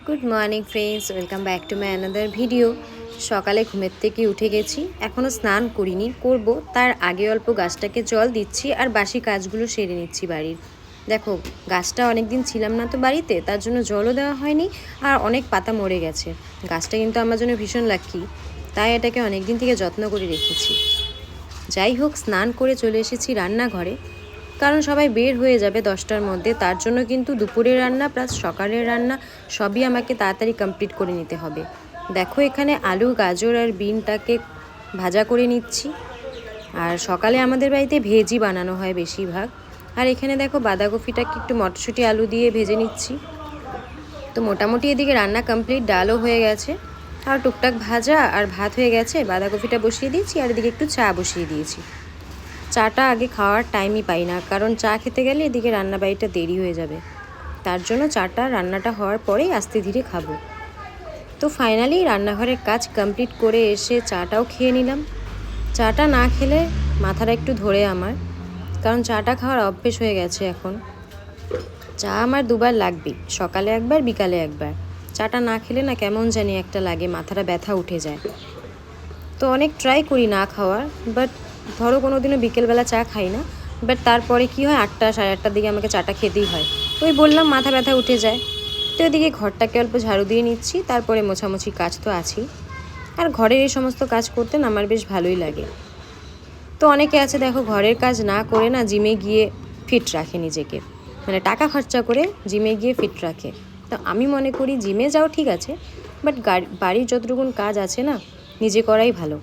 Good morning friends, welcome back to my another video. সকালে ঘুমের থেকে উঠে গেছি, এখনও স্নান করিনি, করব তার আগে অল্প গাছটাকে জল দিচ্ছি আর বাসি কাজগুলো সেরে নিচ্ছি বাড়ির। দেখো, গাছটা অনেক দিন ছিলাম না তো বাড়িতে, তার জন্য জলও দেওয়া হয়নি আর অনেক পাতা মরে গেছে। গাছটা কিন্তু আমার জন্য ভীষণ লাকি, তাই এটাকে অনেক দিন থেকে যত্ন করে রেখেছি। যাই হোক, স্নান করে চলে এসেছি রান্নাঘরে, কারণ সবাই বের হয়ে যাবে 10টার মধ্যে। তার জন্য কিন্তু দুপুরের রান্না প্লাস সকালের রান্না সবই আমাকে তাড়াতাড়ি কমপ্লিট করে নিতে হবে। দেখো, এখানে আলু, গাজর আর বিনটাকে ভাজা করে নিচ্ছি। আর সকালে আমাদের বাড়িতে ভেজই বানানো হয় বেশিরভাগ। আর এখানে দেখো, বাঁধাকপিটাকে একটু মটরশুঁটি আলু দিয়ে ভেজে নিচ্ছি। তো মোটামুটি এদিকে রান্না কমপ্লিট, ডালও হয়ে গেছে আর টুকটাক ভাজা আর ভাত হয়ে গেছে। বাঁধাকপিটা বসিয়ে দিয়েছি আর এদিকে একটু চা বসিয়ে দিয়েছি। চাটা আগে খাওয়ার টাইমই পাই না, কারণ চা খেতে গেলে এদিকে রান্নাবাড়িটা দেরি হয়ে যাবে। তার জন্য চাটা রান্নাটা হওয়ার পরেই আস্তে ধীরে খাবো। তো ফাইনালি রান্নাঘরের কাজ কমপ্লিট করে এসে চাটাও খেয়ে নিলাম। চাটা না খেলে মাথাটা একটু ধরে আমার, কারণ চাটা খাওয়ার অভ্যেস হয়ে গেছে এখন। চা আমার দুবার লাগবেই, সকালে একবার, বিকালে একবার। চাটা না খেলে না কেমন জানি একটা লাগে, মাথাটা ব্যথা উঠে যায়। তো অনেক ট্রাই করি না খাওয়ার, বাট ধরো কোনো দিনও বিকেলবেলা চা খাই না, বাট তারপরে কি হয়, 8টা সাড়ে 8টার দিকে আমাকে চাটা খেতেই হয়। ওই বললাম, মাথা ব্যথা উঠে যায়। তো এদিকে ঘরটাকে অল্প ঝাড়ু দিয়ে নিচ্ছি, তারপরে মোছামুছি কাজ তো আছেই। আর ঘরের এই সমস্ত কাজ করতে না আমার বেশ ভালোই লাগে। তো অনেকে আছে দেখো, ঘরের কাজ না করে না জিমে গিয়ে ফিট রাখে নিজেকে, মানে টাকা খরচা করে জিমে গিয়ে ফিট রাখে। তো আমি মনে করি জিমে যাও ঠিক আছে, বাট বাড়ির যতটুকুন কাজ আছে না, নিজে করাই ভালো।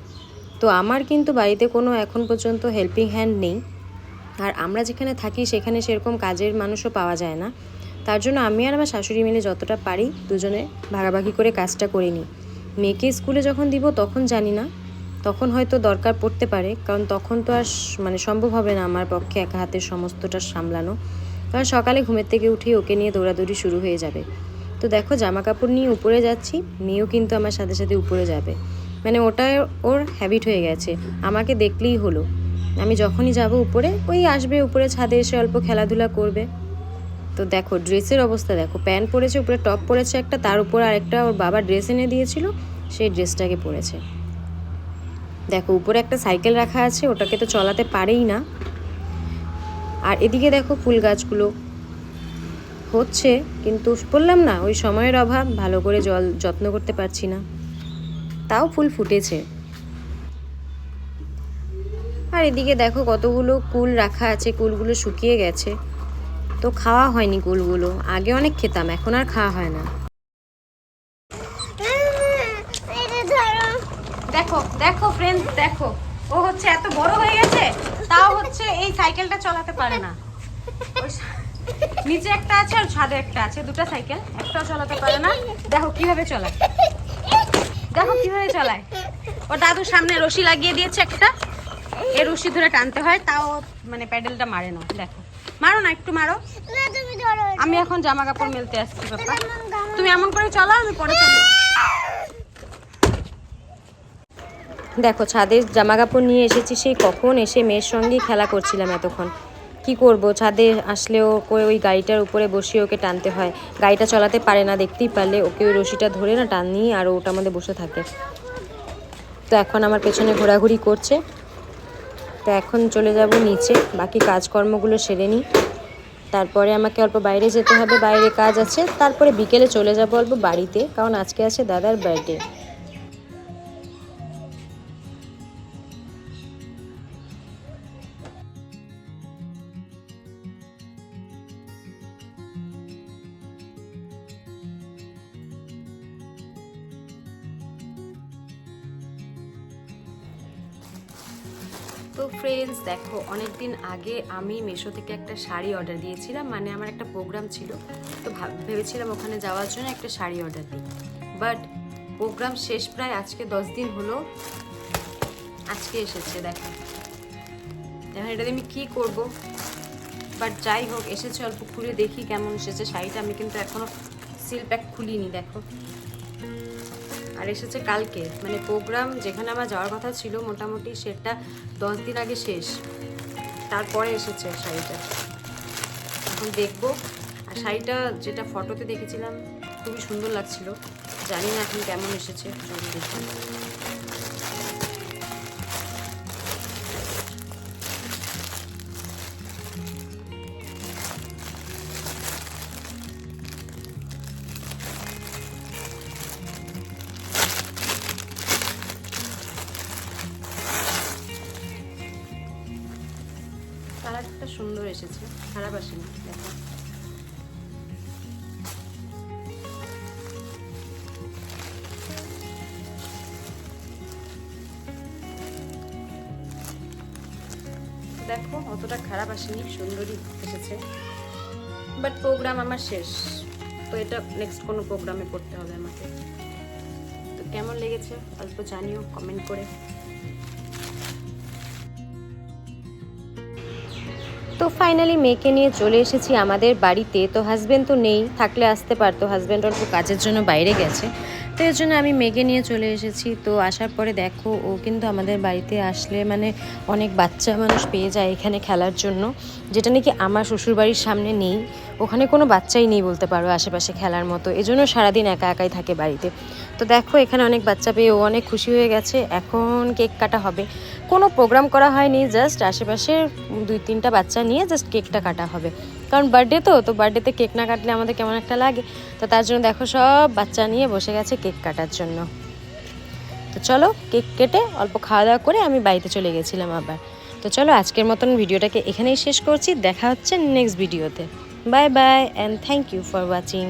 তো আমার কিন্তু বাড়িতে কোনো এখন পর্যন্ত হেল্পিং হ্যান্ড নেই, আর আমরা যেখানে থাকি সেখানে সেরকম কাজের মানুষও পাওয়া যায় না। তার জন্য আমি আর আমার শাশুড়ি মিলে যতটা পারি দুজনে ভাগাভাগি করে কাজটা করে নিই। মেয়েকে স্কুলে যখন দিব তখন জানি না, তখন হয়তো দরকার পড়তে পারে, কারণ তখন তো আর মানে সম্ভব হবে না আমার পক্ষে একা হাতে সমস্তটা সামলানো। কারণ সকালে ঘুমের থেকে উঠেই ওকে নিয়ে দৌড়াদৌড়ি শুরু হয়ে যাবে। তো দেখো, জামা কাপড় নিয়ে উপরে যাচ্ছি, মেয়েও কিন্তু আমার সাথে সাথে উপরে যাবে। মানে ওটা ওর হ্যাবিট হয়ে গেছে, আমাকে দেখলেই হলো, আমি যখনই যাব উপরে ওই আসবে, উপরে ছাদে এসে অল্প খেলাধুলা করবে। তো দেখো ড্রেসের অবস্থা দেখো, প্যান্ট পরেছে, উপরে টপ পরেছে একটা, তার উপর আরেকটা ওর বাবা ড্রেস এনে দিয়েছিল, সেই ড্রেসটাকে পরেছে। দেখো উপরে একটা সাইকেল রাখা আছে, ওটাকে তো চলাতে পারেই না। আর এদিকে দেখো ফুল গাছগুলো হচ্ছে, কিন্তু বললাম না, ওই সময়ের অভাব, ভালো করে যত্ন করতে পারছি না। তাও ফুল ফুটেছে। আর এদিকে দেখো কতগুলো কুল রাখা আছে, কুলগুলো শুকিয়ে গেছে, তো খাওয়া হয়নি কুলগুলো। আগে অনেক খেতাম, এখন আর খাওয়া হয় না। দেখো দেখো ফ্রেন্ডস, দেখো ও হচ্ছে এত বড় হয়ে গেছে, তাও হচ্ছে এই সাইকেলটা চালাতে পারে না। নিচে একটা আছে আর ছাদে একটা আছে, দুটো সাইকেল, একটাও চালাতে পারে না। দেখো কিভাবে চালায়, দেখো কিভাবে চালায়। ও দাদুর সামনে রশি লাগিয়ে দিয়েছে একটা, এই রশি ধরে টানতে হয়, তাও মানে প্যাডেলটা মারে না। দেখো, মারো না, একটু মারো। আমি এখন জামা কাপড় মেলতে আসছি বাবা, তুমি এমন করে চালাও, আমি পরে চালাবো। দেখো ছাদে জামা কাপড় নিয়ে এসেছি, সেই কখন এসে মেয়ের সঙ্গেই খেলা করছিলাম এতক্ষণ। কি করব, ছাদে আসলেও ওই গাড়িটার উপরে বসিয়ে ওকে টানতে হয়। গাড়িটা চালাতে পারে না, দেখতেই পারলে, ওকে ওই রশিটা ধরে না টান নিয়ে আর ওটার মধ্যে বসে থাকে। তো এখন আমার পেছনে ঘোরাঘুরি করছে। তো এখন চলে যাব নিচে, বাকি কাজকর্মগুলো সেরে নিই, তারপরে আমাকে অল্প বাইরে যেতে হবে, বাইরে কাজ আছে। তারপরে বিকেলে চলে যাব অল্প বাড়িতে, কারণ আজকে আছে দাদার বার্থডে। তো ফ্রেন্ডস দেখো, অনেক দিন আগে আমি মিশো থেকে একটা শাড়ি অর্ডার দিয়েছিলাম, মানে আমার একটা প্রোগ্রাম ছিল, তো ভেবেছিলাম ওখানে যাওয়ার জন্য একটা শাড়ি অর্ডার দিই। বাট প্রোগ্রাম শেষ প্রায় আজকে 10 দিন হলো, আজকে এসেছে। দেখো এখন এটা আমি কী করব, বাট যাই হোক এসেছে, অল্প খুলে দেখি কেমন এসেছে শাড়িটা। আমি কিন্তু এখনও সিল প্যাক খুলিনি, দেখো। আর এসেছে কালকে, মানে প্রোগ্রাম যেখানে আমার যাওয়ার কথা ছিল মোটামুটি সেটা 10 দিন আগে শেষ, তারপরে এসেছে শাড়িটা। এখন দেখবো। আর শাড়িটা যেটা ফটোতে দেখেছিলাম খুবই সুন্দর লাগছিল। জানি না এখন কেমন এসেছে, যদি দেখি। কালারটা সুন্দর এসেছে, খারাপ আসেনি। দেখো দেখো অতটা খারাপ আসেনি, সুন্দরই এসেছে। বাট প্রোগ্রাম আমার শেষ, তো এটা নেক্সট কোনো প্রোগ্রামে করতে হবে আমাকে। তো কেমন লেগেছে অল্প জানিও কমেন্ট করে। তো ফাইনালি মেয়েকে নিয়ে চলে এসেছি আমাদের বাড়িতে। তো হাজব্যান্ড তো নেই, থাকলে আসতে পারতো, হাজব্যান্ড অল্প কাজের জন্য বাইরে গেছে। তো এর জন্য আমি মেয়েকে নিয়ে চলে এসেছি। তো আসার পরে দেখো ও কিন্তু আমাদের বাড়িতে আসলে মানে অনেক বাচ্চা মানুষ পেয়ে যায় এখানে খেলার জন্য, যেটা নাকি আমার শ্বশুরবাড়ির সামনে নেই। ওখানে কোনো বাচ্চাই নেই বলতে পারো আশেপাশে খেলার মতো, এজন্য সারাদিন একা একাই থাকে বাড়িতে। তো দেখো এখানে অনেক বাচ্চা পেয়ে ও অনেক খুশি হয়ে গেছে। এখন কেক কাটা হবে, কোনো প্রোগ্রাম করা হয়নি, জাস্ট আশেপাশে 2-3টা বাচ্চা নিয়ে জাস্ট কেকটা কাটা হবে। কারণ বার্থডে তো বার্থডেতে কেক না কাটলে আমাদের কেমন একটা লাগে। তো তার জন্য দেখো সব বাচ্চা নিয়ে বসে গেছে কেক কাটার জন্য। তো চলো কেক কেটে অল্প খাওয়া দাওয়া করে আমি বাড়িতে চলে গেছিলাম আবার। তো চলো আজকের মতন ভিডিওটাকে এখানেই শেষ করছি, দেখা হচ্ছে নেক্সট ভিডিওতে। Bye bye and thank you for watching.